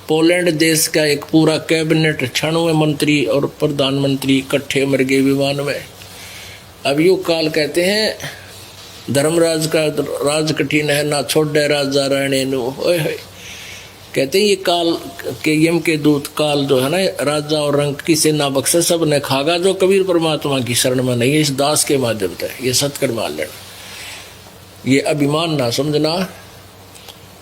Poland देश का एक पूरा कैबिनेट 96 मंत्री और प्रधानमंत्री इकट्ठे मर गए विमान में। अब यू काल कहते हैं धर्मराज का राज कठिन है, ना छोड़े राजा राणे नु। ओए होए, कहते हैं ये काल के यम के दूत काल जो है ना, राजा और रंग किसे ना बख्शे, सब ने खागा जो कबीर परमात्मा की शरण में नहीं है। इस दास के माध्यम से ये सत्कर मान लेना, ये अभिमान ना समझना,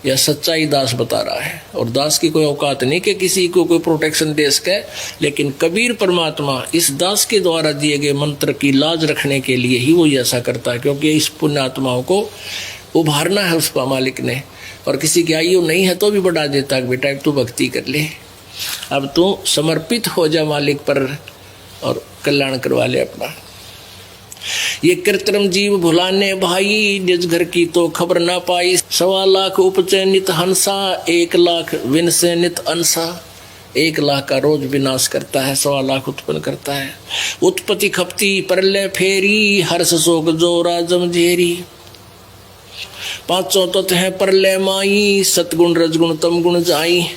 यह सच्चाई दास बता रहा है। और दास की कोई औकात नहीं कि किसी को कोई प्रोटेक्शन दे सके, लेकिन कबीर परमात्मा इस दास के द्वारा दिए गए मंत्र की लाज रखने के लिए ही वो ऐसा करता है, क्योंकि इस पुण्य आत्माओं को उभारना है उसका मालिक ने। और किसी की आयु नहीं है तो भी बढ़ा देता है, बेटा तू भक्ति कर ले, अब तू समर्पित हो जा मालिक पर और कल्याण करवा ले अपना। ये कृत्रिम जीव भुलाने भाई, निज घर की तो खबर ना पाई। 1.25 लाख उपजे नित हंसा, 1 लाख विन से नित अंसा। 1 लाख का रोज विनाश करता है, 1.25 लाख उत्पन्न करता है। उत्पत्ति खपती परलय फेरी, हर्ष शोक जोरा जमझेरी। 5 तत्व है परलय माई, सतगुण रजगुण तम गुण जाई।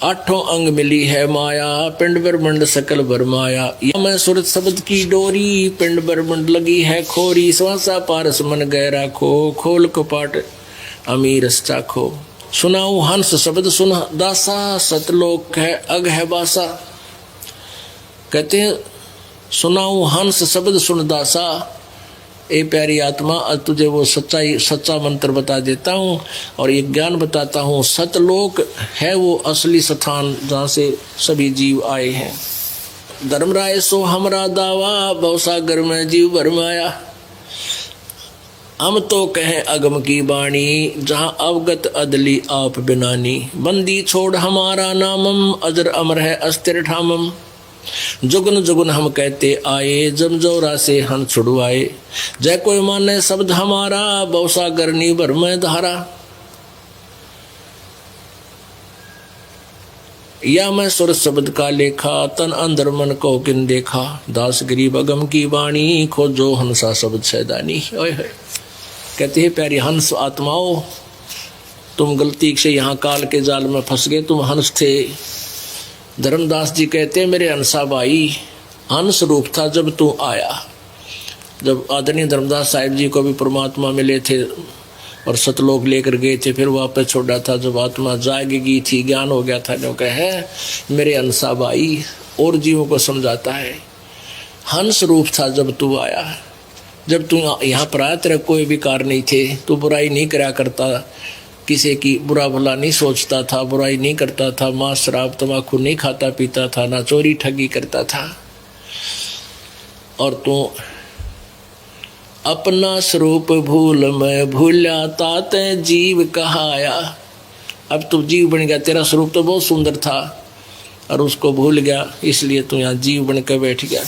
8 अंग मिली है माया, पिंड ब्रह्मंड सकल भरमाया। मैं सुरत शब्द की डोरी, पिंड ब्रह्मंड लगी है खोरी। श्वासा पारस मन गहरा खो, खोल कपाट अमीर चाखो। सुनाऊ हंस शब्द सुन दासा, सतलोक है अग है बासा। कहते हैं सुनाऊ हंस शब्द सुन दासा, ए प्यारी आत्मा आज तुझे वो सच्चा मंत्र बता देता हूँ और ये ज्ञान बताता हूँ। सतलोक है वो असली स्थान जहाँ से सभी जीव आए हैं। धर्मराय सो हमरा दावा, भवसागर में जीव भरमाया। हम तो कहें अगम की बाणी, जहाँ अवगत अदली आप बिनानी। बंदी छोड़ हमारा नामम, अजर अमर है अस्थिर ठामम। जुगन जुगन हम कहते आए, जमजोरा से हम छुड़वाए। जय कोई माने शब्द हमारा, भवसागर नी भर में धारा। या मैं सुर शब्द का लेखा, तन अंदर मन को किन देखा। दास गरीब अगम की वाणी, खोजो हंसा शब्द सैदानी। ओए होए, कहते हैं प्यारी हंस आत्माओं, तुम गलती से यहाँ काल के जाल में फंस गए, तुम हंस थे। धर्मदास जी कहते हैं मेरे हंसा भाई, हंस रूप था जब तू आया। जब आदरणीय धर्मदास साहिब जी को भी परमात्मा मिले थे और सतलोक लेकर गए थे, फिर वापस छोड़ा था। जब आत्मा जागेगी थी, ज्ञान हो गया था, जो कहे मेरे हंसा भाई, और जीवों को समझाता है हंस रूप था जब तू आया। जब तू यहाँ पर आया तेरे कोई विकार नहीं थे, तू बुराई नहीं करा करता, किसी की बुरा भला नहीं सोचता था, बुराई नहीं करता था, मांस शराब तम्बाकू नहीं खाता पीता था, ना चोरी ठगी करता था। और तू अपना स्वरूप भूल मैं भूला, ताते जीव कहाया। अब तू जीव बन गया, तेरा स्वरूप तो बहुत सुंदर था और उसको भूल गया, इसलिए तू यहाँ जीव बन कर बैठ गया।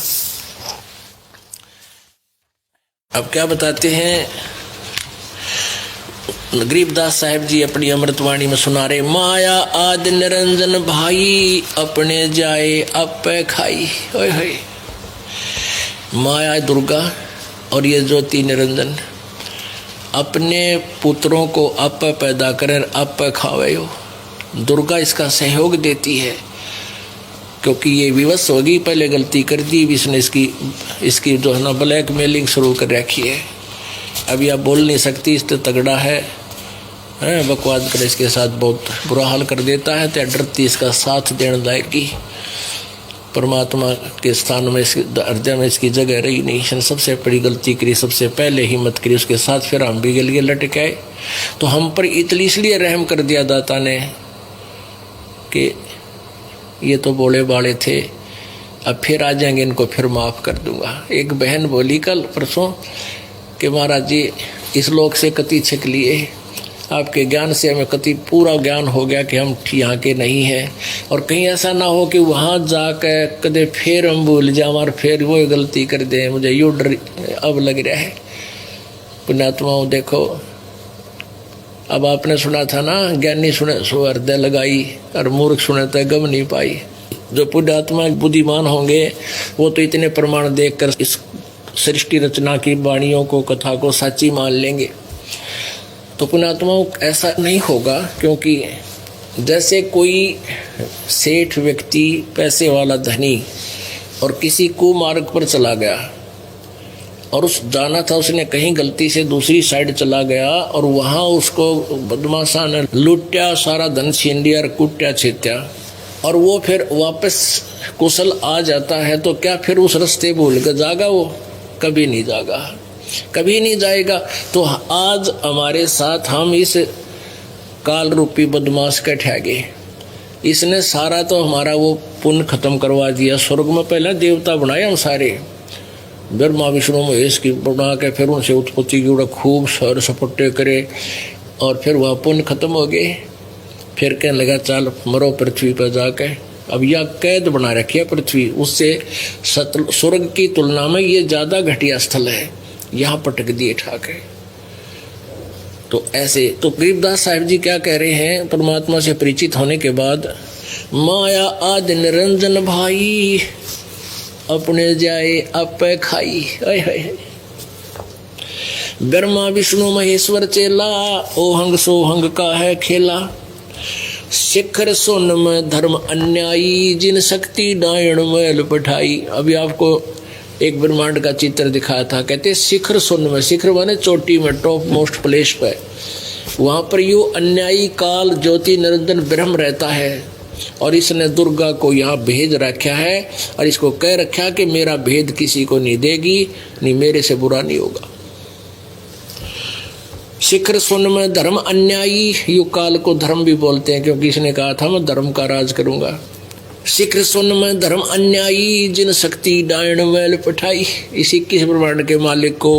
अब क्या बताते हैं गरीबदास साहिब जी अपनी अमृतवाणी में सुना रहे, माया आदि निरंजन भाई, अपने जाए अप खाई। ओए होए, माया दुर्गा और ये ज्योति निरंजन अपने पुत्रों को अप पैदा करें, अप खावे हो। दुर्गा इसका सहयोग देती है, क्योंकि ये विवश होगी, पहले गलती कर दी, इसने इसकी जो है ना ब्लैक मेलिंग शुरू कर रखी है। अभी आप बोल नहीं सकती, इस तो तगड़ा है, बकवाद कर इसके साथ बहुत बुरा हाल कर देता है। तो डरती इसका साथ देने लायकी परमात्मा के स्थान में, इसके हृदय में इसकी जगह रही नहीं। इसने सबसे बड़ी गलती करी, सबसे पहले हिम्मत करी, उसके साथ फिर हम भी गल लटक आए। तो हम पर इसलिए रहम कर दिया दाता ने कि ये तो बोले बाले थे, अब फिर आ जाएंगे, इनको फिर माफ़ कर दूंगा। एक बहन बोली कल परसों कि महाराज जी इस लोक से कति छिक लिए, आपके ज्ञान से हमें कति पूरा ज्ञान हो गया कि हम यहाँ के नहीं हैं, और कहीं ऐसा ना हो कि वहाँ जाकर कदे फिर हम भूल जाएं और फिर वो गलती कर दें। मुझे यूँ डर अब लग रहा है। पुण्यात्माओं देखो, अब आपने सुना था ना, ज्ञानी सुने सो हृदय लगाई और मूर्ख सुने तो गम नहीं पाई। जो पुण्यात्मा बुद्धिमान होंगे वो तो इतने प्रमाण देखकर इस सृष्टि रचना की वाणियों को, कथा को सच्ची मान लेंगे। तो पुण्यात्माओं ऐसा नहीं होगा, क्योंकि जैसे कोई सेठ व्यक्ति, पैसे वाला धनी, और किसी कुमार्ग पर चला गया और उस जाना था उसने कहीं गलती से दूसरी साइड चला गया और वहाँ उसको बदमाशा ने लूटा, सारा धन छीन लिया और कुट्या छेत्या, और वो फिर वापस कुशल आ जाता है, तो क्या फिर उस रास्ते भूल कर जागा? वो कभी नहीं जागा, कभी नहीं जाएगा। तो आज हमारे साथ हम इस काल रूपी बदमाश के ठहगे, इसने सारा तो हमारा वो पुण्य खत्म करवा दिया। स्वर्ग में पहले देवता बनाए हम सारे, ब्रह्मा विष्णु महेश की बना के, फिर उनसे उत्पत्ति की खूब सर सपट्टे करे, और फिर वह पुण्य खत्म हो गए। फिर कहने लगा चल मरो पृथ्वी पर जाके। अब यह कैद बना रखी है पृथ्वी, उससे स्वर्ग की तुलना में ये ज्यादा घटिया स्थल है, यहाँ पटक दिए ठाके। तो ऐसे तो गरीबदास साहिब जी क्या कह रहे हैं, परमात्मा से परिचित होने के बाद, माया आदि निरंजन भाई अपने जाए आपे खाई। ब्रह्मा विष्णु महेश्वर चेला, ओहंग सोहंग का है खेला। शिखर सोन में धर्म अन्यायी, जिन शक्ति डायण मैल पठाई। अभी आपको एक ब्रह्मांड का चित्र दिखाया था, कहते शिखर सोन में, शिखर माने चोटी में, टॉप मोस्ट प्लेस पे, वहां पर यो अन्यायी काल ज्योति निरंजन ब्रह्म रहता है, और इसने दुर्गा को यहाँ भेज रखा है, और इसको कह रखा कि मेरा भेद किसी को नहीं देगी, नहीं मेरे से बुरा नहीं होगा। शिखर सुन में धर्म अन्यायी, यु काल को धर्म भी बोलते हैं क्योंकि इसने कहा था मैं धर्म का राज करूंगा। शिखर सुन में धर्म अन्यायी, जिन शक्ति डायण मैल पठाई। इसी किस ब्रह्मांड के मालिक को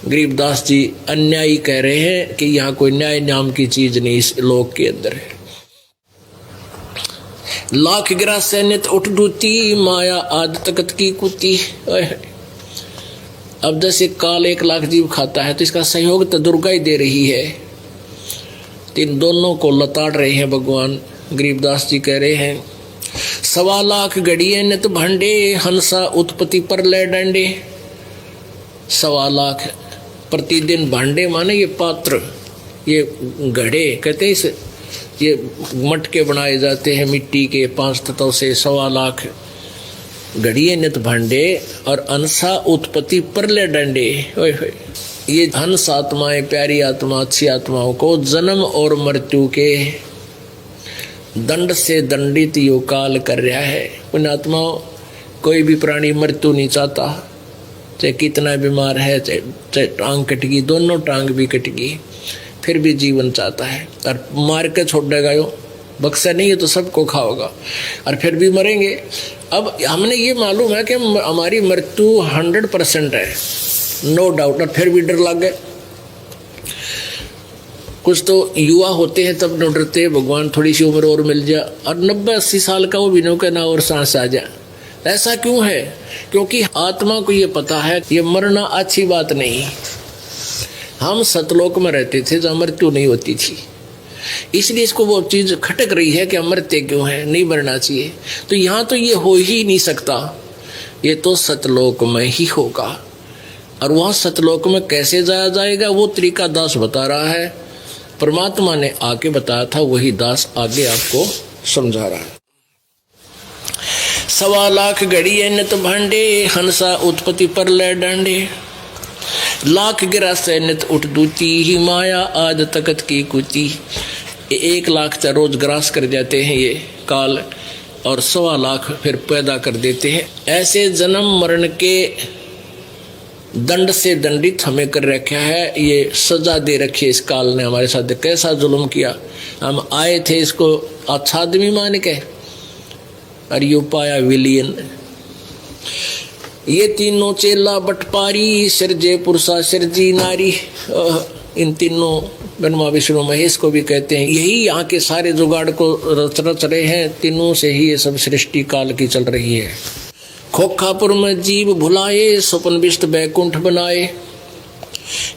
गरीबदास जी अन्यायी कह रहे हैं कि यहाँ कोई न्याय नाम की चीज नहीं इस लोक के अंदर है। लाख गिरा सैनित उठ दूती, माया आद तकत की कुती। अब जैसे काल 1 लाख जीव खाता है तो इसका सहयोग तो दुर्गा ही दे रही है, इन दोनों को लताड़ रहे हैं भगवान। गरीबदास जी कह रहे हैं 1.25 लाख घड़िए नित भांडे, हंसा उत्पत्ति पर ले डंडे। 1.25 लाख प्रतिदिन भांडे माने ये पात्र, ये घड़े कहते हैं, इस ये मटके बनाए जाते हैं मिट्टी के 5 तत्वों से। 1.25 लाख घड़िए नित भांडे और अंसा उत्पत्ति परले डंडे। ये हंस आत्माएं, प्यारी आत्मा, अच्छी आत्माओं को जन्म और मृत्यु के दंड से दंडित यो काल कर रहा है। उन आत्माओं, कोई भी प्राणी मृत्यु नहीं चाहता, चाहे कितना बीमार है, चाहे टांग कटगी, दोनों टांग भी कटगी, फिर भी जीवन चाहता है, और मार के छोड़ देगा यो, बक्सा नहीं है तो सबको खाओगा, और फिर भी मरेंगे। अब हमने ये मालूम है कि हमारी मृत्यु 100% है, नो डाउट, और फिर भी डर लग गए। कुछ तो युवा होते हैं तब न डरते, भगवान थोड़ी सी उम्र और मिल जाए, और 90-80 साल का वो भी नो कहना और सांस आ जाए। ऐसा क्यों है? क्योंकि आत्मा को ये पता है ये मरना अच्छी बात नहीं। हम सतलोक में रहते थे जहाँ मृत्यु नहीं होती थी, इसलिए इसको वो चीज खटक रही है कि मरते क्यों है, नहीं मरना चाहिए। तो यहाँ तो ये हो ही नहीं सकता, ये तो सतलोक में ही होगा। और वहाँ सतलोक में कैसे जाया जाएगा वो तरीका दास बता रहा है, परमात्मा ने आके बताया था, वही दास आगे आपको समझा रहा है। 1.25 लाख घड़िए नित भांडे, हंसा उत्पत्ति पर ले डांडे। लाख गिरा से नित उठ दूती, ही माया आद तकत की कुती। 1 लाख तो रोज ग्रास कर जाते हैं ये काल, और 1.25 लाख फिर पैदा कर देते हैं। ऐसे जन्म मरण के दंड से दंडित हमें कर रखा है, ये सजा दे रखी है इस काल ने हमारे साथ। कैसा जुल्म किया, हम आए थे इसको अच्छा आदमी मान के, और यू पाया विलियन। ये तीनों चेला बटपारी, सिरजे पुरुषा सिरजी नारी। इन तीनों ब्रह्मा विष्णु महेश को भी कहते हैं, यही यहाँ के सारे जुगाड़ को रच रहे हैं, तीनों से ही ये सब सृष्टि काल की चल रही है। खोखापुर में जीव भुलाए, स्वपन विष्ट बैकुंठ बनाए।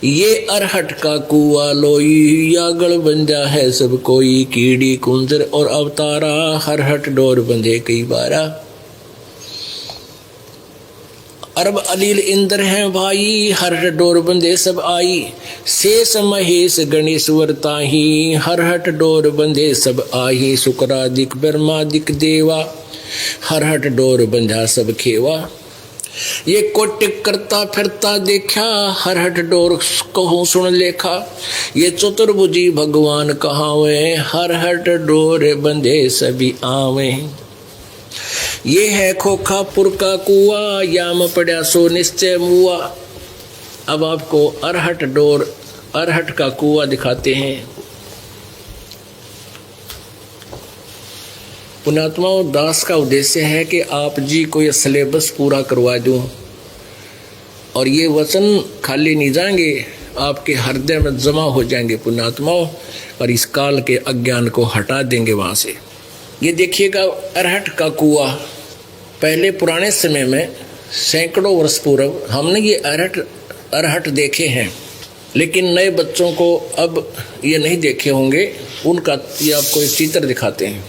ये अरहट का कुआ लोई, यागड़ बंजा है सब कोई। कीड़ी कुंजर और अवतारा, हरहट डोर बंधे कई बारा। अरब अलील इंद्र हैं भाई, हर हट डोर बंधे सब आई। शेष महेश गणेश्वर ताही, हर हट डोर बंधे सब आही। शुक्रादिक ब्रह्मादिक देवा, हर हट डोर बंधा सब खेवा। ये कोटिक करता फिरता देखा, हर हट डोर कहूँ सुन लेखा। ये चतुर्भुजी भगवान कहावे, हर हट डोर बंधे सभी आवे। ये है खोखापुर का कुआ, याम पड़ा सो निश्चय मुआ। अब आपको अरहट डोर, अरहट का कुआ दिखाते हैं। पुण्यात्माओं, दास का उद्देश्य है कि आप जी को यह सिलेबस पूरा करवा दूं, और ये वचन खाली नहीं जाएंगे, आपके हृदय में जमा हो जाएंगे पुण्यात्माओं, और इस काल के अज्ञान को हटा देंगे वहां से। ये देखिएगा अरहट का कुआ। पहले पुराने समय में सैकड़ों वर्ष पूर्व हमने ये अरहट देखे हैं, लेकिन नए बच्चों को अब ये नहीं देखे होंगे। उनका ये आपको एक चित्र दिखाते हैं।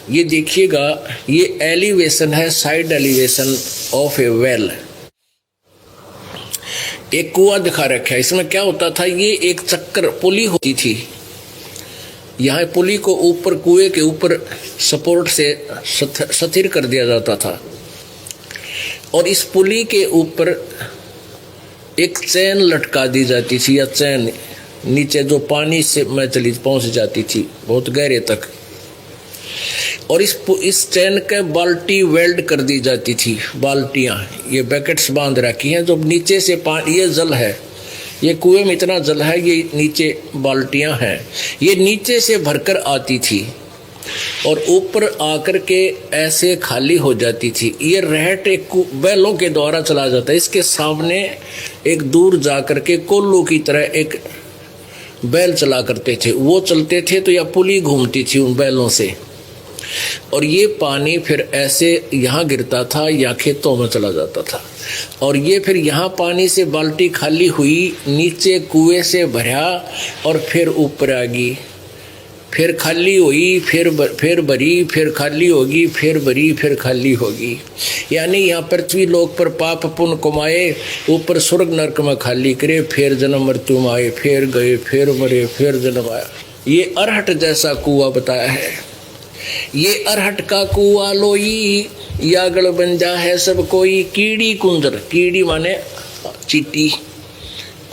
ये देखिएगा, ये एलिवेशन है, side elevation of A well. एक कुआ दिखा रखा है। इसमें क्या होता था, ये एक चक्कर पुली होती थी। यहाँ पुली को ऊपर कुएं के ऊपर सपोर्ट से स्थिर कर दिया जाता था, और इस पुली के ऊपर एक चैन लटका दी जाती थी, या चैन नीचे जो पानी से में चली पहुंच जाती थी बहुत गहरे तक, और इस चैन के बाल्टी वेल्ड कर दी जाती थी। बाल्टियां, ये बैकेट्स बांध रखी हैं, जो नीचे से पानी, ये जल है, ये कुएं में इतना जल है, ये नीचे बाल्टियां हैं, ये नीचे से भरकर आती थी और ऊपर आकर के ऐसे खाली हो जाती थी। ये रहट एक बैलों के द्वारा चला जाता है। इसके सामने एक दूर जाकर के कोल्लू की तरह एक बैल चला करते थे, वो चलते थे तो यह पुली घूमती थी उन बैलों से, और ये पानी फिर ऐसे यहाँ गिरता था या खेतों में चला जाता था, और ये फिर यहाँ पानी से बाल्टी खाली हुई, नीचे कुएं से भरा और फिर ऊपर आ गई, फिर खाली हुई, फिर भरी, फिर खाली होगी, फिर भरी, फिर खाली होगी। यानी यहाँ पृथ्वी लोक पर पाप पुण्य कमाए, ऊपर स्वर्ग नरक में खाली करे, फिर जन्म मृत्यु में आए, फिर गए, फिर मरे, फिर जन्म आया। ये अरहट जैसा कुआ बताया है। ये अरहट का कुआ लोई, यागल बंजा है सब कोई। कीड़ी कुंजर, कीड़ी माने चीटी,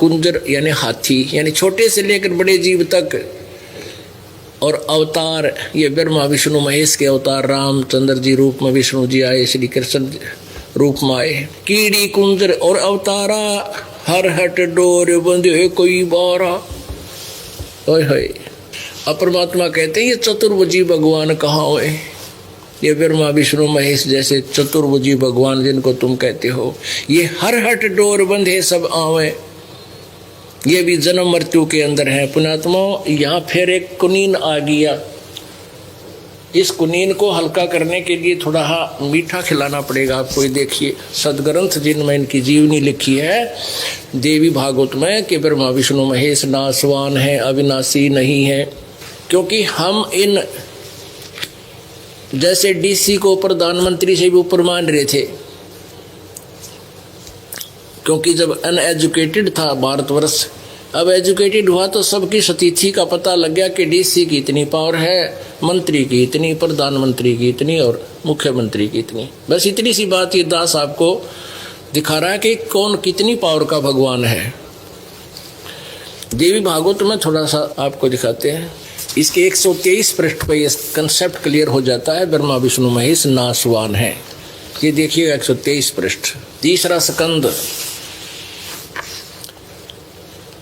कुंजर यानी हाथी, यानी छोटे से लेकर बड़े जीव तक। और अवतार, ये ब्रह्मा विष्णु महेश के अवतार, रामचंद्र जी रूप में विष्णु जी आए, श्री कृष्ण रूप में आए। कीड़ी कुंजर और अवतारा, हर हट डोर बंधे कोई बारा। ओए होए, परमात्मा कहते हैं ये चतुर्भुजी भगवान कहाँ हुए? ये ब्रह्मा विष्णु महेश जैसे चतुर्भुजी भगवान जिनको तुम कहते हो, ये हर हट डोर बंधे सब आवे। ये भी जन्म मृत्यु के अंदर है। पुण्यात्मा, यहाँ फिर एक कुनीन आ गया। इस कुनीन को हल्का करने के लिए थोड़ा मीठा खिलाना पड़ेगा आपको। ये देखिए, सदग्रंथ जिनमें इनकी जीवनी लिखी है देवी भागवत में कि ब्रह्मा विष्णु महेश नासवान है, अविनाशी नहीं है। क्योंकि हम इन जैसे डीसी को प्रधानमंत्री से भी ऊपर मान रहे थे, क्योंकि जब अनएजुकेटेड था भारतवर्ष, अब एजुकेटेड हुआ तो सबकी स्थिति का पता लग गया कि डीसी की इतनी पावर है, मंत्री की इतनी, प्रधानमंत्री की इतनी और मुख्यमंत्री की इतनी। बस इतनी सी बात ये दास आपको दिखा रहा है कि कौन कितनी पावर का भगवान है। देवी भागवत में थोड़ा सा आपको दिखाते हैं। इसके 123 पृष्ठ पर यह कंसेप्ट क्लियर हो जाता है, ब्रह्मा विष्णु महेश नासवान है। ये देखिए 123 पृष्ठ, तीसरा स्कंद।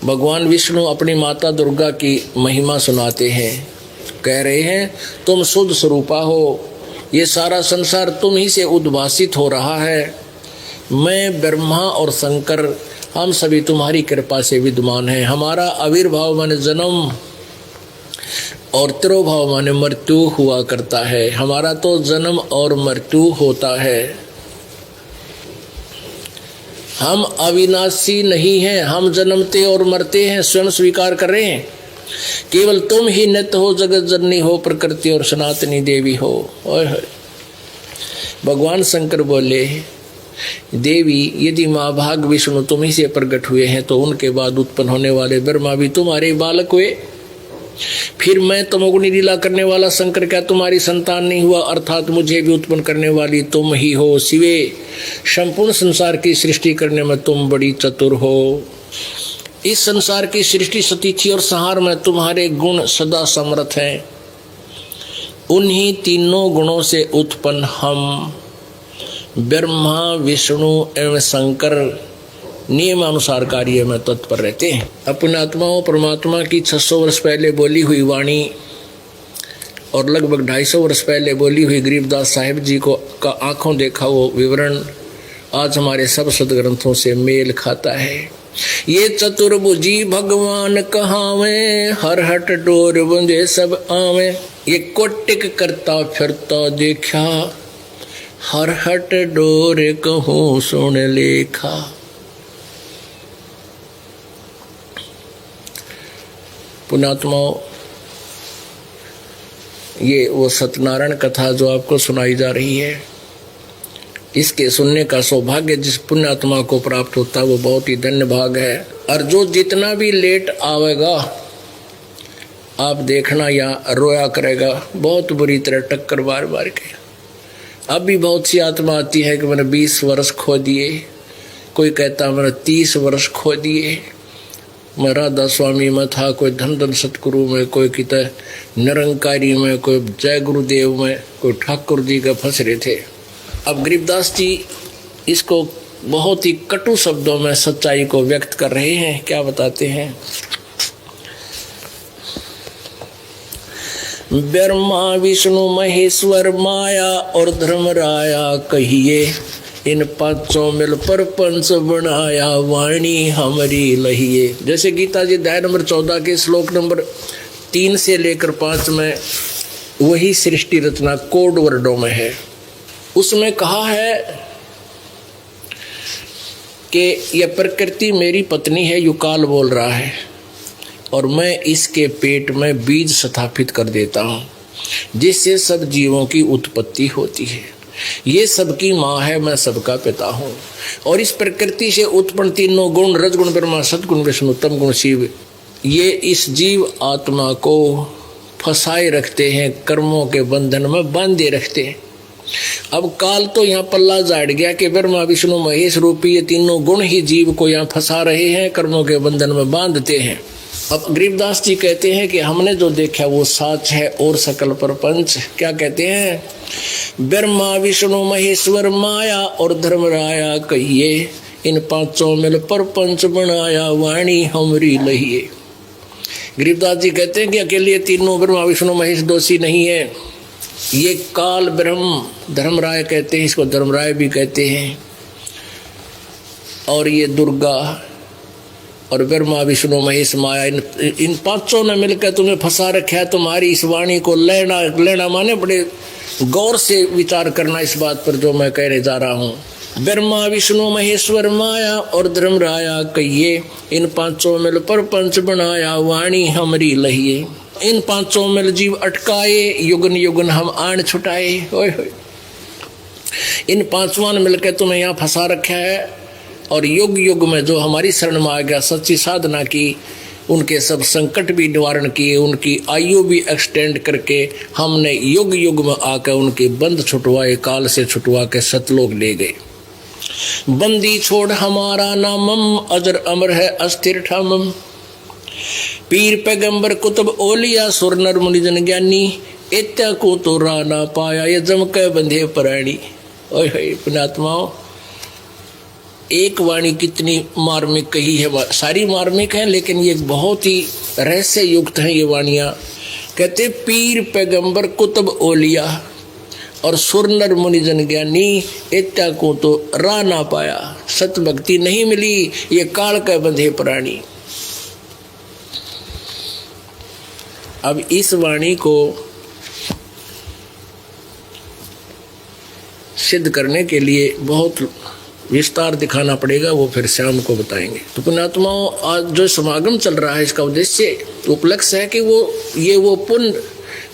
भगवान विष्णु अपनी माता दुर्गा की महिमा सुनाते हैं, कह रहे हैं तुम शुद्ध स्वरूपा हो, ये सारा संसार तुम ही से उद्भासित हो रहा है। मैं ब्रह्मा और शंकर हम सभी तुम्हारी कृपा से विद्यमान हैं। हमारा आविर्भाव माने जन्म और तिरोभाव माने मृत्यु हुआ करता है। हमारा तो जन्म और मृत्यु होता है। हम अविनाशी नहीं हैं, हम जन्मते और मरते हैं, स्वयं स्वीकार कर रहे हैं। केवल तुम ही नित्य हो, जगत जननी हो, प्रकृति और सनातनी देवी हो। और भगवान शंकर बोले देवी, यदि माँ भाग विष्णु तुम ही से प्रकट हुए हैं तो उनके बाद उत्पन्न होने वाले ब्रह्मा भी तुम्हारे बालक हुए। फिर मैं तमोगुणी लीला करने वाला शंकर क्या तुम्हारी संतान नहीं हुआ? अर्थात मुझे भी उत्पन्न करने वाली तुम ही हो शिवे। संपूर्ण संसार की सृष्टि करने में तुम बड़ी चतुर हो। इस संसार की सृष्टि सतीथि और संहार में तुम्हारे गुण सदा समर्थ हैं। उन्हीं तीनों गुणों से उत्पन्न हम ब्रह्मा विष्णु एवं शंकर नियमानुसार कार्य में तत्पर रहते हैं। अपने आत्माओं परमात्मा की 600 वर्ष पहले बोली हुई वाणी और लगभग 250 वर्ष पहले बोली हुई गरीबदास साहिब जी को का आंखों देखा वो विवरण आज हमारे सब सदग्रंथों से मेल खाता है। ये चतुर्भुजी भगवान कहावे, हर हट डोर बंधे सब आवे। ये कोटिक करता फिरता देखा, हर हट डोर कहूँ सुन लेखा। पुण्यात्माओं, ये वो सत्यनारायण कथा जो आपको सुनाई जा रही है, इसके सुनने का सौभाग्य जिस पुण्यात्मा को प्राप्त होता है वो बहुत ही धन्य भाग है। और जो जितना भी लेट आवेगा आप देखना या रोया करेगा बहुत बुरी तरह टक्कर बार बार के। अब भी बहुत सी आत्मा आती है कि मैंने 20 वर्ष खो दिए, कोई कहता मैंने 30 वर्ष खो दिए। मैं राधा स्वामी में था, कोई धन धन सतगुरु में, कोई किता निरंकारी में, कोई जय गुरुदेव में, कोई ठाकुर जी का फंस रहे थे। अब गरीबदास जी इसको बहुत ही कटु शब्दों में सच्चाई को व्यक्त कर रहे हैं। क्या बताते हैं? ब्रह्मा विष्णु महेश्वर माया और धर्मराया कहिए, इन पांचों मिल पर पंच बनाया वाणी हमारी लहिए। जैसे गीता जी अध्याय नंबर 14 के श्लोक नंबर 3 से लेकर 5 में वही सृष्टि रचना कोड वर्डों में है। उसमें कहा है कि यह प्रकृति मेरी पत्नी है, युकाल बोल रहा है, और मैं इसके पेट में बीज स्थापित कर देता हूँ जिससे सब जीवों की उत्पत्ति होती है। ये सबकी माँ है, मैं सबका पिता हूँ। और इस प्रकृति से उत्पन्न तीनों गुण, रजगुण ब्रह्मा, सतगुण विष्णु, तम गुण शिव, ये इस जीव आत्मा को फंसाए रखते हैं, कर्मों के बंधन में बांधे रखते हैं। अब काल तो यहाँ पल्ला झाड़ गया कि ब्रह्मा विष्णु महेश रूपी ये तीनों गुण ही जीव को यहाँ फंसा रहे हैं, कर्मों के बंधन में बांधते हैं। अब गरीबदास जी कहते हैं कि हमने जो देखा वो साच है और सकल प्रपंच। क्या कहते हैं? ब्रह्मा विष्णु महेश्वर माया और धर्मराया कहिए, इन पांचों मिल प्रपंच बनाया वाणी हमरी लहिए। गरीबदास जी कहते हैं कि अकेले तीनों ब्रह्मा विष्णु महेश दोषी नहीं है। ये काल ब्रह्म धर्मराय कहते हैं, इसको धर्मराय भी कहते हैं, और ये दुर्गा और ब्रह्मा विष्णु महेश माया, इन पांचों ने मिलकर तुम्हें फंसा रखा है। तुम्हारी इस वाणी को लेना माने बड़े गौर से विचार करना इस बात पर जो मैं कहने जा रहा हूँ। ब्रह्मा विष्णु महेश्वर माया और धर्मराया कहिए, इन पांचों मिल प्रपंच बनाया वाणी हमरी लहिए। इन पांचों मिल जीव अटकाए, युगन युगन हम आन छुटाए। ओए होए, इन पांचों ने मिलकर तुम्हें यहाँ फंसा रखा है, और युग युग में जो हमारी शरण में आ गया, सच्ची साधना की, उनके सब संकट भी निवारण किए, उनकी आयु भी एक्सटेंड करके हमने युग युग में आकर उनके बंद छुटवाए, काल से छुटवा के सतलोक ले गए। बंदी छोड़ हमारा नामम, अजर अमर है अस्थिर ठामम। पीर पैगंबर कुतुब ओलिया सुर नर मुनि जन ज्ञानी, इत्या को तो राना पाया ये जम के बंधे प्राणी। ओए होए पुण्यात्माओं, एक वाणी कितनी मार्मिक कही है। सारी मार्मिक है, लेकिन ये बहुत ही रहस्य युक्त है ये वाणियाँ। कहते पीर पैगंबर कुतुब ओलिया और सुर नर मुनि जन ज्ञानी, इत्या को तो रा ना पाया, सत भक्ति नहीं मिली, ये काल के बंधे प्राणी। अब इस वाणी को सिद्ध करने के लिए बहुत विस्तार दिखाना पड़ेगा, वो फिर शाम को बताएंगे। तो पुण्यात्माओं, आज जो समागम चल रहा है इसका उद्देश्य उपलक्ष्य है कि वो पुण्य,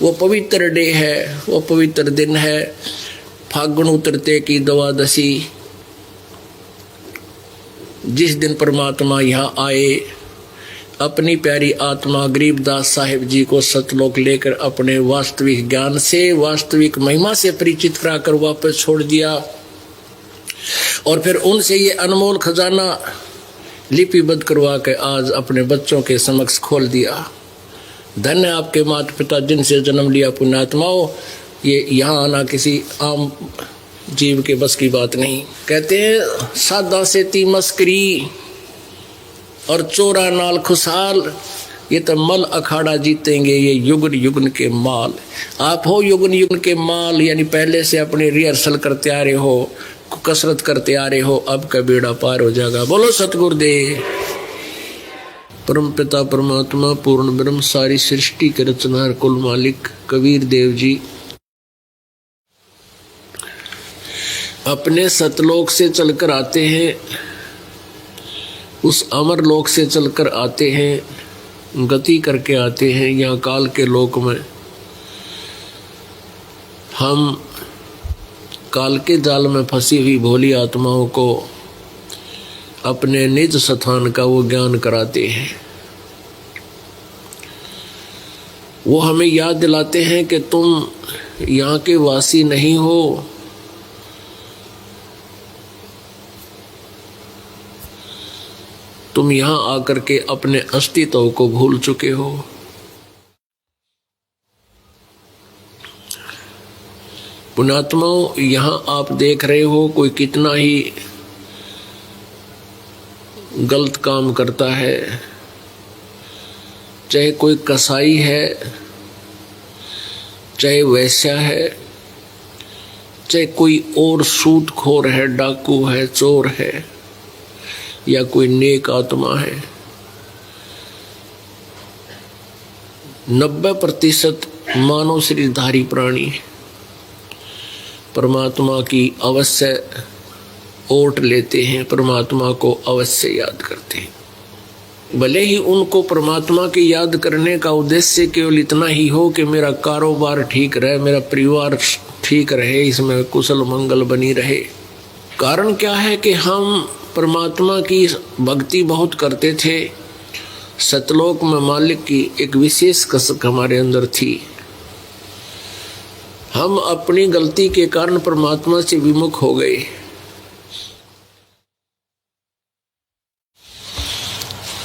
वो पवित्र डे है, वो पवित्र दिन है, फागुन उतरते की द्वादशी, जिस दिन परमात्मा यहाँ आए, अपनी प्यारी आत्मा गरीबदास साहिब जी को सतलोक लेकर अपने वास्तविक ज्ञान से, वास्तविक महिमा से परिचित कराकर वापस छोड़ दिया और फिर उनसे ये अनमोल खजाना लिपिबद्ध करवा के आज अपने बच्चों के समक्ष खोल दिया। धन्य आपके माता पिता जिनसे जन्म लिया पुण्यात्माओं। ये यहाँ आना किसी आम जीव के बस की बात नहीं। कहते हैं सादा से ती मस्करी और चोरा नाल खुशहाल, ये तो मल अखाड़ा जीतेंगे ये युगन युगन के माल। आप हो युगन युगन के माल, यानी पहले से अपने रिहर्सल करते आ रहे हो, कसरत करते आ रहे हो, अब का बेड़ा पार हो जाएगा। बोलो सतगुरुदेव। परम पिता परमात्मा पूर्ण ब्रह्म सारी सृष्टि के रचनार कुल मालिक कबीर देव जी अपने सतलोक से चलकर आते हैं, उस अमर लोक से चलकर आते हैं, गति करके आते हैं यहाँ काल के लोक में। हम काल के जाल में फंसी हुई भोली आत्माओं को अपने निज स्थान का वो ज्ञान कराते हैं। वो हमें याद दिलाते हैं कि तुम यहाँ के वासी नहीं हो, तुम यहाँ आकर के अपने अस्तित्व को भूल चुके हो। पुण्यात्माओं, यहाँ आप देख रहे हो कोई कितना ही गलत काम करता है, चाहे कोई कसाई है, चाहे वैश्या है, चाहे कोई और सूदखोर है, डाकू है, चोर है, या कोई नेक आत्मा है। 90% मानव शरीरधारी प्राणी परमात्मा की अवश्य ओट लेते हैं, परमात्मा को अवश्य याद करते हैं। भले ही उनको परमात्मा की याद करने का उद्देश्य केवल इतना ही हो कि मेरा कारोबार ठीक रहे, मेरा परिवार ठीक रहे, इसमें कुशल मंगल बनी रहे। कारण क्या है कि हम परमात्मा की भक्ति बहुत करते थे, सतलोक में मालिक की एक विशेष कसक हमारे अंदर थी। हम अपनी गलती के कारण परमात्मा से विमुख हो गए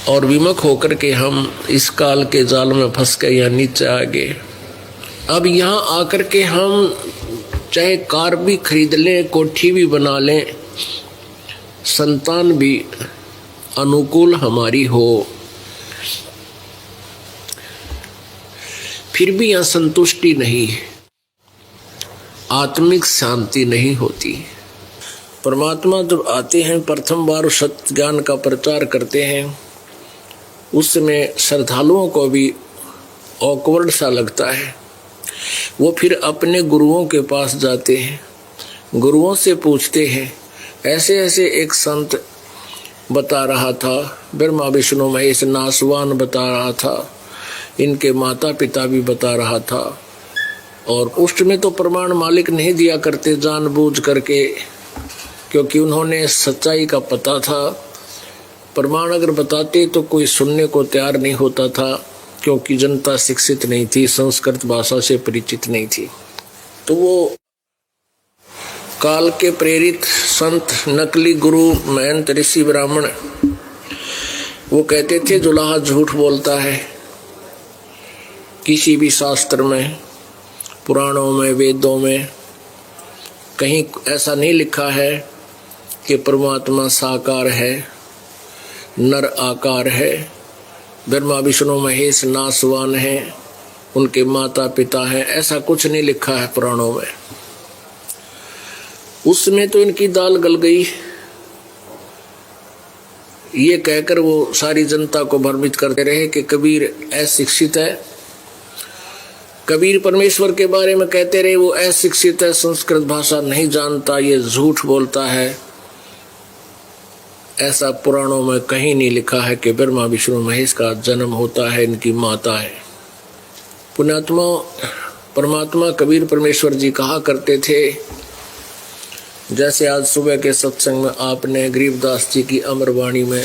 और विमुख होकर के हम इस काल के जाल में फंस के यहाँ नीचे आ गए। अब यहाँ आकर के हम चाहे कार भी खरीद लें, कोठी भी बना लें, संतान भी अनुकूल हमारी हो, फिर भी यहाँ संतुष्टि नहीं, आत्मिक शांति नहीं होती। परमात्मा जब आते हैं, प्रथम बार सत्य ज्ञान का प्रचार करते हैं, उस समय श्रद्धालुओं को भी ऑकवर्ड सा लगता है। वो फिर अपने गुरुओं के पास जाते हैं, गुरुओं से पूछते हैं। ऐसे ऐसे एक संत बता रहा था, ब्रह्मा विष्णु महेश नासवान बता रहा था, इनके माता पिता भी बता रहा था। और उसमें तो प्रमाण मालिक नहीं दिया करते जानबूझ करके, क्योंकि उन्होंने सच्चाई का पता था। प्रमाण अगर बताते तो कोई सुनने को तैयार नहीं होता था, क्योंकि जनता शिक्षित नहीं थी, संस्कृत भाषा से परिचित नहीं थी। तो वो काल के प्रेरित संत, नकली गुरु, महंत, ऋषि, ब्राह्मण, वो कहते थे जुलाहा झूठ बोलता है। किसी भी शास्त्र में, पुराणों में, वेदों में कहीं ऐसा नहीं लिखा है कि परमात्मा साकार है, नर आकार है, ब्रह्मा विष्णु महेश नासवान है, उनके माता पिता हैं। ऐसा कुछ नहीं लिखा है पुराणों में। उसमें तो इनकी दाल गल गई। ये कहकर वो सारी जनता को भ्रमित करते रहे कि कबीर अशिक्षित है। कबीर परमेश्वर के बारे में कहते रहे वो अशिक्षित है, संस्कृत भाषा नहीं जानता, ये झूठ बोलता है। ऐसा पुराणों में कहीं नहीं लिखा है कि ब्रह्मा विष्णु महेश का जन्म होता है, इनकी माता है। पुण्यात्मा, परमात्मा कबीर परमेश्वर जी कहा करते थे जैसे आज सुबह के सत्संग में आपने गरीबदास जी की अमर वाणी में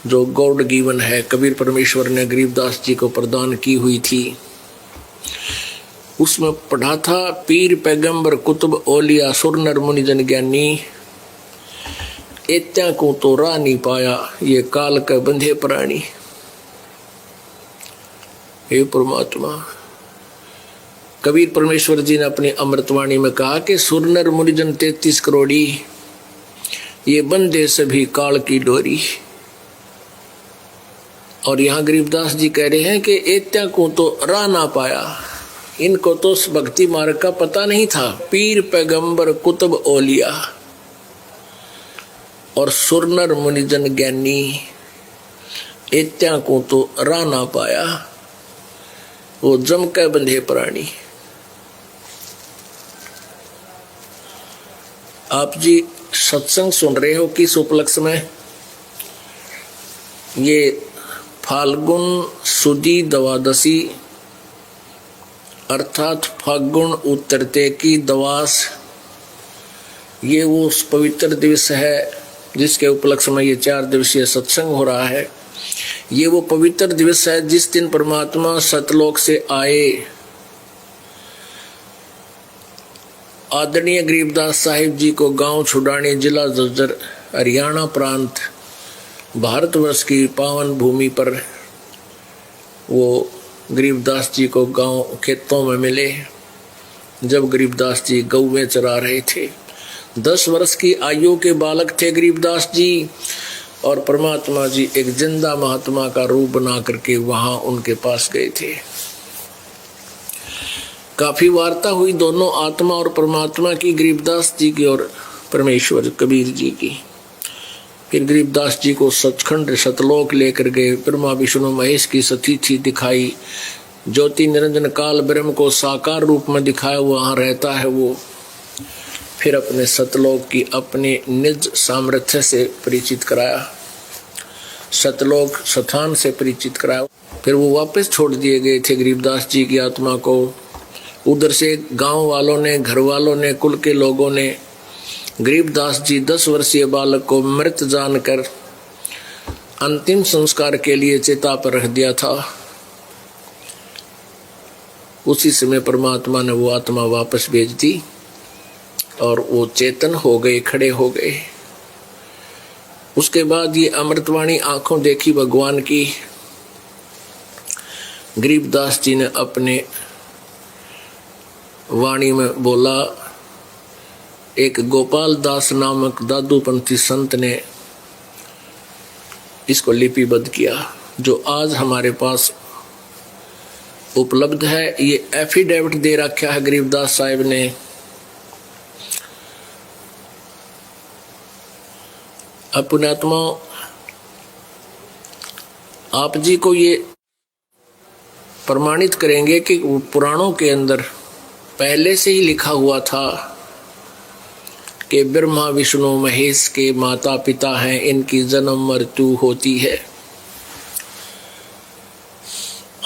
जो गॉड गिवन है कबीर परमेश्वर ने गरीबदास जी को प्रदान की हुई थी, उसमें पढ़ा था पीर पैगंबर कुतुब ओलिया सुर नर मुनि जन ज्ञानी, एत्या को तो राह नहीं पाया ये काल का बंधे प्राणी। हे परमात्मा, कबीर परमेश्वर जी ने अपनी अमृतवाणी में कहा कि सुर नर मुनि जन 33 करोड़ी ये बंधे सभी काल की डोरी। और यहाँ गरीबदास जी कह रहे हैं कि एत्या को तो राह ना पाया, इनको तो उस भक्ति मार्ग का पता नहीं था। पीर पैगंबर कुतुब ओलिया और सुरनर मुनिजन ज्ञानी, एत्या को तो राह ना पाया वो जम के बंधे प्राणी। आप जी सत्संग सुन रहे हो किस उपलक्ष्य में? ये फाल्गुन सुदी द्वादशी अर्थात फाल्गुन उतरते की दवास, ये वो उस पवित्र दिवस है जिसके उपलक्ष्य में ये 4 दिवसीय सत्संग हो रहा है। ये वो पवित्र दिवस है जिस दिन परमात्मा सतलोक से आए। आदरणीय गरीबदास साहिब जी को गांव छुड़ानी, जिला झज्जर, हरियाणा प्रांत, भारतवर्ष की पावन भूमि पर वो गरीबदास जी को गांव खेतों में मिले जब गरीबदास जी गऊ में चरा रहे थे। 10 वर्ष की आयु के बालक थे गरीबदास जी और परमात्मा जी एक जिंदा महात्मा का रूप बना करके वहां उनके पास गए थे। काफी वार्ता हुई दोनों आत्मा और परमात्मा की, गरीबदास जी की और परमेश्वर कबीर जी की। फिर गरीबदास जी को सचखंड सतलोक लेकर गए। ब्रह्मा विष्णु महेश की सतीथि दिखाई, ज्योति निरंजन काल ब्रह्म को साकार रूप में दिखाया, वहां रहता है वो। फिर अपने सतलोक की अपने निज सामर्थ्य से परिचित कराया, सतलोक स्थान से परिचित कराया। फिर वो वापस छोड़ दिए गए थे गरीबदास जी की आत्मा को। उधर से गांव वालों ने, घर वालों ने, कुल के लोगों ने गरीबदास जी 10 वर्षीय बालक को मृत जानकर अंतिम संस्कार के लिए चिता पर रख दिया था। उसी समय परमात्मा ने वो आत्मा वापस भेज दी और वो चेतन हो गए, खड़े हो गए। उसके बाद ये अमृतवाणी आंखों देखी भगवान की। गरीबदास जी ने अपने वाणी में बोला। एक गोपाल दास नामक दादूपंथी संत ने इसको लिपिबद्ध किया, जो आज हमारे पास उपलब्ध है। ये एफिडेविट दे रखा है गरीबदास साहिब ने। पुण्यात्मा, आप जी को ये प्रमाणित करेंगे कि पुराणों के अंदर पहले से ही लिखा हुआ था कि ब्रह्मा विष्णु महेश के माता पिता हैं, इनकी जन्म मृत्यु होती है।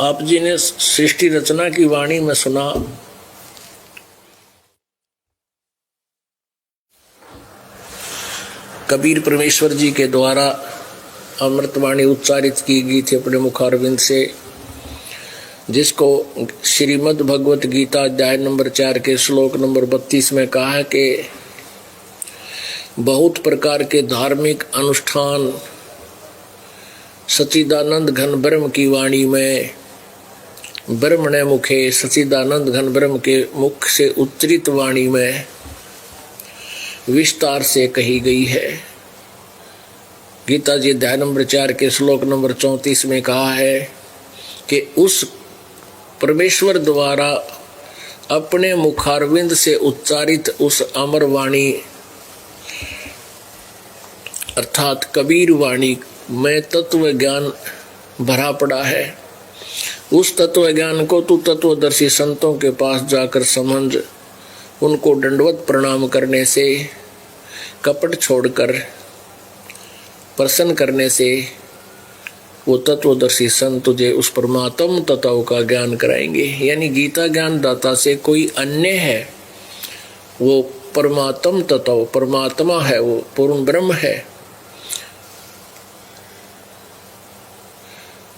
आप जी ने सृष्टि रचना की वाणी में सुना। कबीर परमेश्वर जी के द्वारा अमृतवाणी उच्चारित की गई थी अपने मुखारविंद से, जिसको श्रीमद् भगवत गीता अध्याय नंबर 4 के श्लोक नंबर 32 में कहा है कि बहुत प्रकार के धार्मिक अनुष्ठान सच्चिदानंद घन ब्रह्म की वाणी में, ब्रह्मणे मुखे सच्चिदानंद घन ब्रह्म के मुख से उच्चरित वाणी में विस्तार से कही गई है। गीता जी अध्याय नंबर 4 के श्लोक नंबर 34 में कहा है कि उस परमेश्वर द्वारा अपने मुखारविंद से उच्चारित उस अमर वाणी अर्थात कबीर वाणी में तत्व ज्ञान भरा पड़ा है। उस तत्व ज्ञान को तू तत्वदर्शी संतों के पास जाकर समझ, उनको दंडवत प्रणाम करने से, कपट छोड़कर प्रसन्न करने से वो तत्वदर्शी संत तुझे उस परमात्म तत्व का ज्ञान कराएंगे। यानी गीता ज्ञान दाता से कोई अन्य है वो परमात्म तत्व, परमात्मा है वो, पूर्ण ब्रह्म है।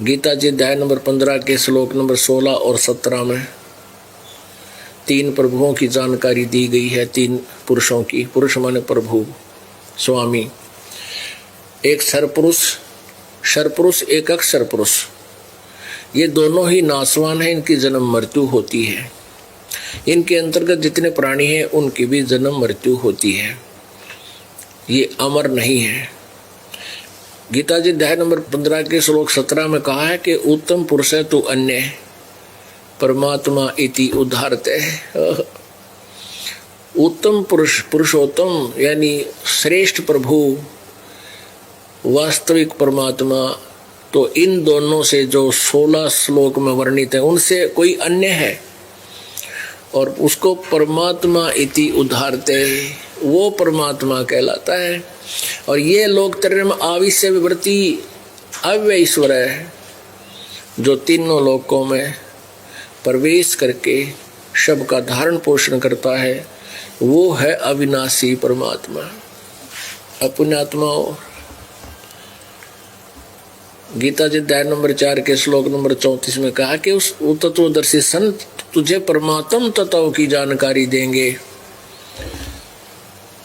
गीता जी अध्याय नंबर 15 के श्लोक नंबर 16 और 17 में 3 प्रभुओं की जानकारी दी गई है, 3 पुरुषों की। पुरुष माने प्रभु, स्वामी। एक सरपुरुष, सरपुरुष, एक अक्षर पुरुष। ये दोनों ही नाशवान हैं, इनकी जन्म मृत्यु होती है। इनके अंतर्गत जितने प्राणी हैं उनकी भी जन्म मृत्यु होती है, ये अमर नहीं है। गीता जी अध्याय नंबर 15 के श्लोक 17 में कहा है कि उत्तम पुरुष है तू अन्य परमात्मा इति उद्धारते। उत्तम पुरुष, पुरुषोत्तम यानी श्रेष्ठ प्रभु, वास्तविक परमात्मा, तो इन दोनों से जो 16 श्लोक में वर्णित है उनसे कोई अन्य है, और उसको परमात्मा इति उद्धारते, वो परमात्मा कहलाता है। और ये लोग त्रयम आविश्य विवृत्ति अव्यय ईश्वर है, जो तीनों लोकों में प्रवेश करके सबका धारण पोषण करता है, वो है अविनाशी परमात्मा। अपुण्यात्माओं, गीता जी अध्याय नंबर 4 के श्लोक नंबर 34 में कहा कि उस तत्वदर्शी संत तुझे परमात्म तत्व की जानकारी देंगे,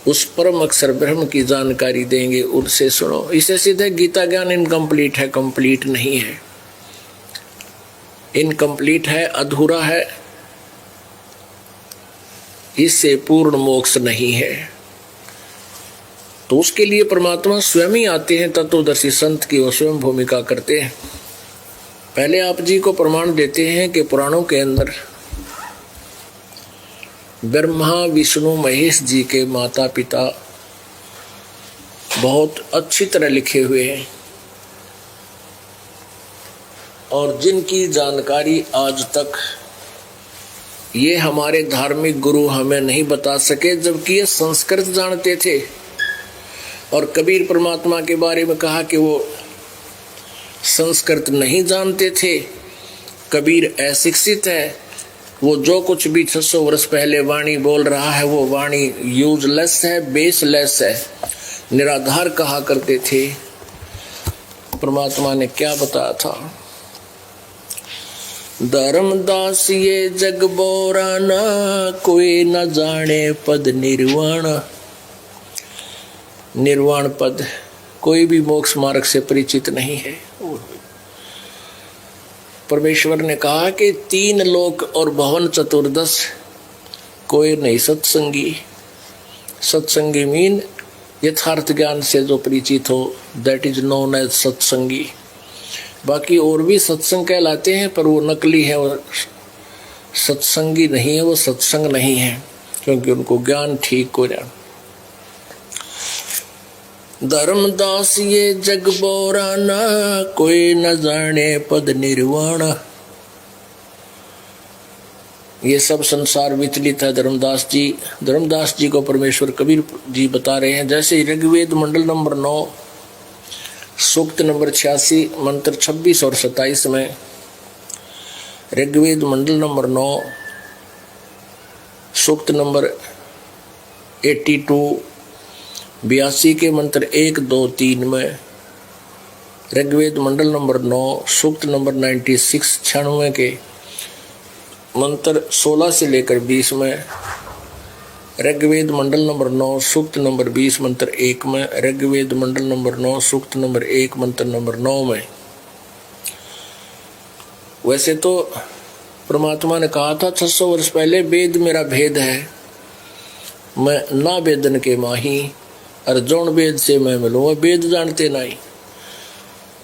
उस परम अक्षर ब्रह्म की जानकारी देंगे, उनसे सुनो। इसे सीधे गीता ज्ञान इनकम्प्लीट है, कंप्लीट नहीं है, इनकम्प्लीट है, अधूरा है, इससे पूर्ण मोक्ष नहीं है। तो उसके लिए परमात्मा स्वयं ही आते हैं, तत्वदर्शी संत की वो स्वयं भूमिका करते हैं। पहले आप जी को प्रमाण देते हैं कि पुराणों के अंदर ब्रह्मा विष्णु महेश जी के माता पिता बहुत अच्छी तरह लिखे हुए हैं, और जिनकी जानकारी आज तक ये हमारे धार्मिक गुरु हमें नहीं बता सके, जबकि ये संस्कृत जानते थे। और कबीर परमात्मा के बारे में कहा कि वो संस्कृत नहीं जानते थे, कबीर अशिक्षित है, वो जो कुछ भी 600 वर्ष पहले वाणी बोल रहा है वो वाणी यूजलेस है, बेसलेस है, निराधार कहा करते थे। परमात्मा ने क्या बताया था? धर्मदास ये जग बोराना, कोई न जाने पद निर्वाण। निर्वाण पद, कोई भी मोक्ष मार्ग से परिचित नहीं है। परमेश्वर ने कहा कि 3 लोक और भवन चतुर्दश कोई नहीं सत्संगी। सत्संगी मीन यथार्थ ज्ञान से जो परिचित हो, दैट इज नोन एज सत्संगी। बाकी और भी सत्संग कहलाते हैं, पर वो नकली है, वो सत्संगी नहीं है, वो सत्संग नहीं है, क्योंकि उनको ज्ञान ठीक हो जाए। धर्मदास ये जग बोराना, कोई न जाने पद निर्वाण। ये सब संसार विचलित है। धर्मदास जी को परमेश्वर कबीर जी बता रहे हैं। जैसे ऋग्वेद मंडल नंबर 9 सूक्त नंबर 86 मंत्र 26 और 27 में, ऋग्वेद मंडल नंबर 9 सूक्त नंबर 82 के मंत्र 1, 2, 3 में, ऋग्वेद मंडल नंबर 9 सूक्त नंबर 96 96 के मंत्र 16 से लेकर 20 में, ऋग्वेद मंडल नंबर 9 सूक्त नंबर 20 मंत्र 1 में, ऋग्वेद मंडल नंबर 9 सूक्त नंबर 1 मंत्र नंबर 9 में। वैसे तो परमात्मा ने कहा था 600 वर्ष पहले, वेद मेरा भेद है, मैं ना वेदन के माही, अर्जुन वेद से मैं मिलूँ। वह वेद जानते नहीं।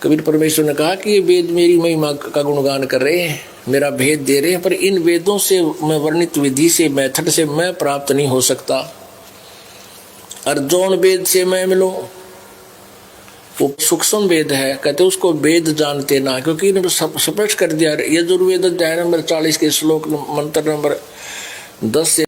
कबीर परमेश्वर ने कहा कि ये वेद मेरी महिमा का गुणगान कर रहे हैं, मेरा भेद दे रहे हैं, पर इन वेदों से मैं वर्णित विधि से, मेथड से मैं प्राप्त नहीं हो सकता। अर्जुन वेद से मैं मिलूँ, वो सूक्ष्म वेद है, कहते उसको वेद जानते ना, क्योंकि इन्होंने स्पष्ट कर दिया। यजुर्वेद अध्याय नंबर 40 के श्लोक मंत्र नंबर 10 से